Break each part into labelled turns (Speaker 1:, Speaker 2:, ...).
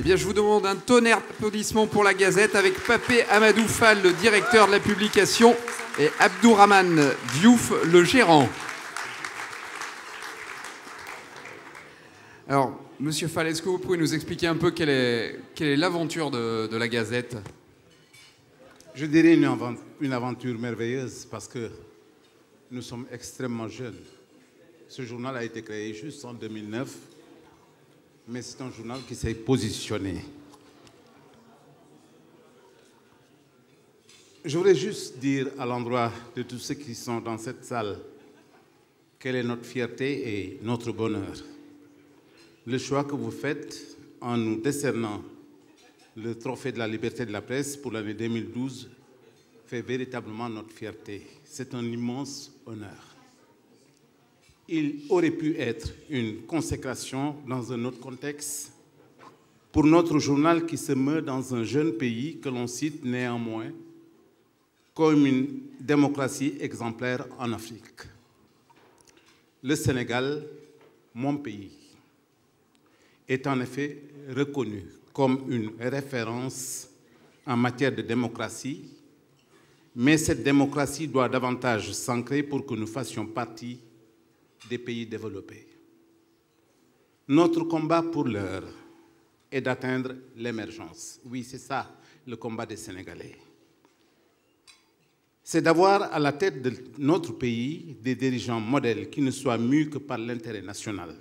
Speaker 1: Eh bien, je vous demande un tonnerre d'applaudissements pour la Gazette avec Papé Amadou Fall, le directeur de la publication, et Abdourahmane Diouf, le gérant. Alors, Monsieur Fall, est-ce que vous pouvez nous expliquer un peu quelle est l'aventure de la Gazette?
Speaker 2: Je dirais une aventure merveilleuse parce que nous sommes extrêmement jeunes. Ce journal a été créé juste en 2009, mais c'est un journal qui s'est positionné. Je voudrais juste dire à l'endroit de tous ceux qui sont dans cette salle quelle est notre fierté et notre bonheur. Le choix que vous faites en nous décernant le trophée de la liberté de la presse pour l'année 2012 fait véritablement notre fierté. C'est un immense honneur. Il aurait pu être une consécration dans un autre contexte pour notre journal qui se meut dans un jeune pays que l'on cite néanmoins comme une démocratie exemplaire en Afrique. Le Sénégal, mon pays, est en effet reconnu comme une référence en matière de démocratie, mais cette démocratie doit davantage s'ancrer pour que nous fassions partie des pays développés. Notre combat pour l'heure est d'atteindre l'émergence. Oui, c'est ça le combat des Sénégalais. C'est d'avoir à la tête de notre pays des dirigeants modèles qui ne soient mus que par l'intérêt national.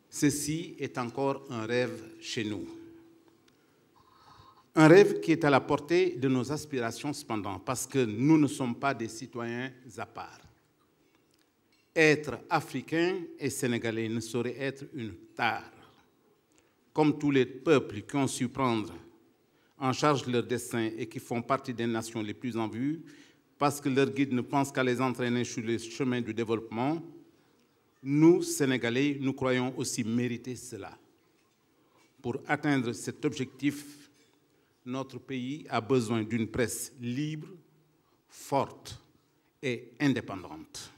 Speaker 2: Ceci est encore un rêve chez nous. Un rêve qui est à la portée de nos aspirations cependant, parce que nous ne sommes pas des citoyens à part. Être africain et sénégalais ne saurait être une tare. Comme tous les peuples qui ont su prendre en charge leur destin et qui font partie des nations les plus en vue, parce que leur guide ne pense qu'à les entraîner sur le chemin du développement, nous, Sénégalais, nous croyons aussi mériter cela. Pour atteindre cet objectif, notre pays a besoin d'une presse libre, forte et indépendante.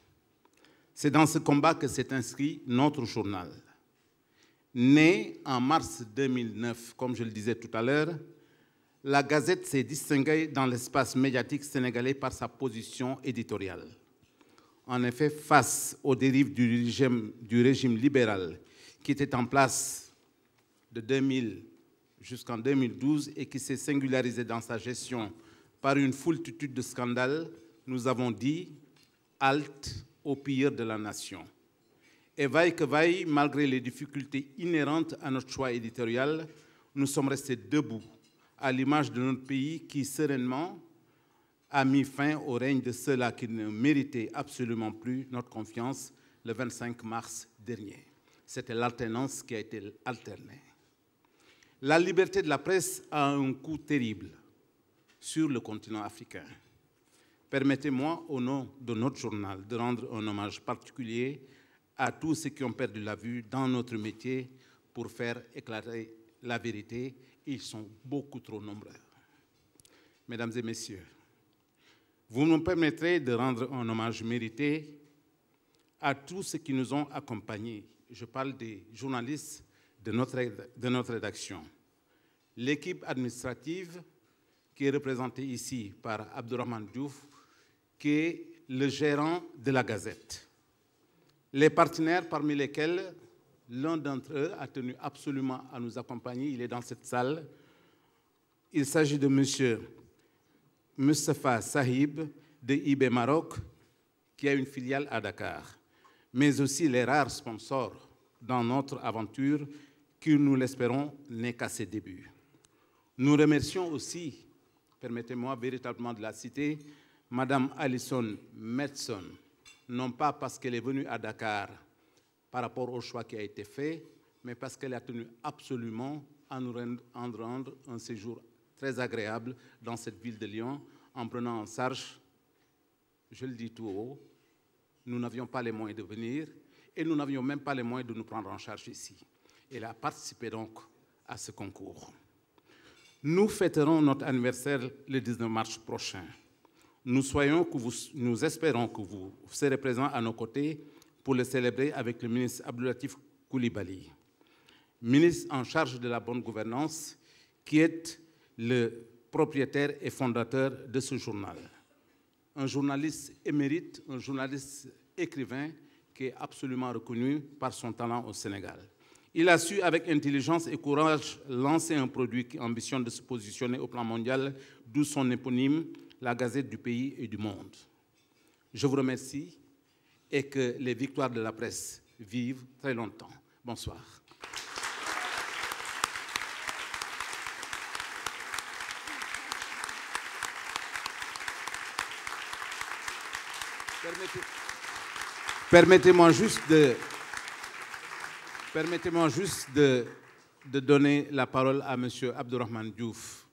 Speaker 2: C'est dans ce combat que s'est inscrit notre journal. Né en mars 2009, comme je le disais tout à l'heure, la Gazette s'est distinguée dans l'espace médiatique sénégalais par sa position éditoriale. En effet, face aux dérives du régime libéral qui était en place de 2000 jusqu'en 2012 et qui s'est singularisé dans sa gestion par une foultitude de scandales, nous avons dit « halte aux pilleurs de la nation ». Et vaille que vaille, malgré les difficultés inhérentes à notre choix éditorial, nous sommes restés debout, à l'image de notre pays qui, sereinement, a mis fin au règne de ceux-là qui ne méritaient absolument plus notre confiance le 25 mars dernier. C'était l'alternance qui a été alternée. La liberté de la presse a un coût terrible sur le continent africain. Permettez-moi, au nom de notre journal, de rendre un hommage particulier à tous ceux qui ont perdu la vue dans notre métier pour faire éclairer la vérité. Ils sont beaucoup trop nombreux. Mesdames et messieurs, vous me permettrez de rendre un hommage mérité à tous ceux qui nous ont accompagnés. Je parle des journalistes de notre rédaction. L'équipe administrative qui est représentée ici par Abdourahmane Diouf, qui est le gérant de la Gazette. Les partenaires parmi lesquels l'un d'entre eux a tenu absolument à nous accompagner. Il est dans cette salle. Il s'agit de M. Moustapha Sahib de IB Maroc, qui a une filiale à Dakar, mais aussi les rares sponsors dans notre aventure qui, nous l'espérons, n'est qu'à ses débuts. Nous remercions aussi, permettez-moi véritablement de la citer, Madame Alison Metson, non pas parce qu'elle est venue à Dakar par rapport au choix qui a été fait, mais parce qu'elle a tenu absolument à nous rendre un séjour très agréable dans cette ville de Lyon, en prenant en charge, je le dis tout haut, nous n'avions pas les moyens de venir et nous n'avions même pas les moyens de nous prendre en charge ici. Elle a participé donc à ce concours. Nous fêterons notre anniversaire le 19 mars prochain. Nous espérons que vous serez présents à nos côtés pour le célébrer avec le ministre Abdoulatif Coulibaly. ministre en charge de la bonne gouvernance, qui est le propriétaire et fondateur de ce journal. Un journaliste émérite, un journaliste écrivain qui est absolument reconnu par son talent au Sénégal. Il a su, avec intelligence et courage, lancer un produit qui ambitionne de se positionner au plan mondial, d'où son éponyme, la Gazette du pays et du monde. Je vous remercie et que les victoires de la presse vivent très longtemps. Bonsoir. Permettez-moi juste de donner la parole à M. Abdourahmane Diouf.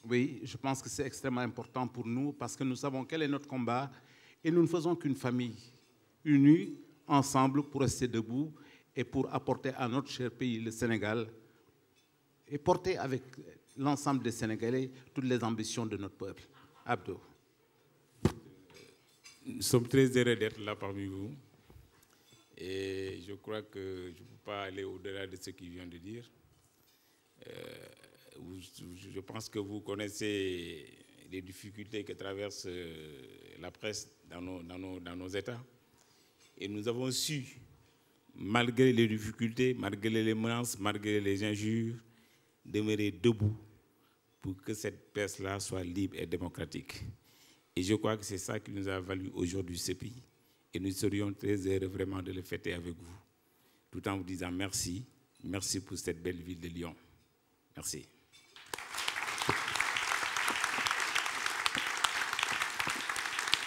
Speaker 2: Oui, je pense que c'est extrêmement important pour nous parce que nous savons quel est notre combat et nous ne faisons qu'une famille unie, ensemble, pour rester debout et pour apporter à notre cher pays, le Sénégal, et porter avec l'ensemble des Sénégalais toutes les ambitions de notre peuple. Abdou.
Speaker 3: Nous sommes très heureux d'être là parmi vous. Et je crois que je ne peux pas aller au-delà de ce qu'il vient de dire. Je pense que vous connaissez les difficultés que traverse la presse dans nos États. Et nous avons su, malgré les difficultés, malgré les menaces, malgré les injures, demeurer debout pour que cette presse-là soit libre et démocratique. Et je crois que c'est ça qui nous a valu aujourd'hui ce pays. Et nous serions très heureux vraiment de le fêter avec vous, tout en vous disant merci. Merci pour cette belle ville de Lyon. Merci.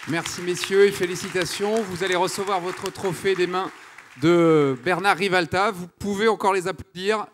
Speaker 1: Merci messieurs et félicitations. Vous allez recevoir votre trophée des mains de Bernard Rivalta. Vous pouvez encore les applaudir.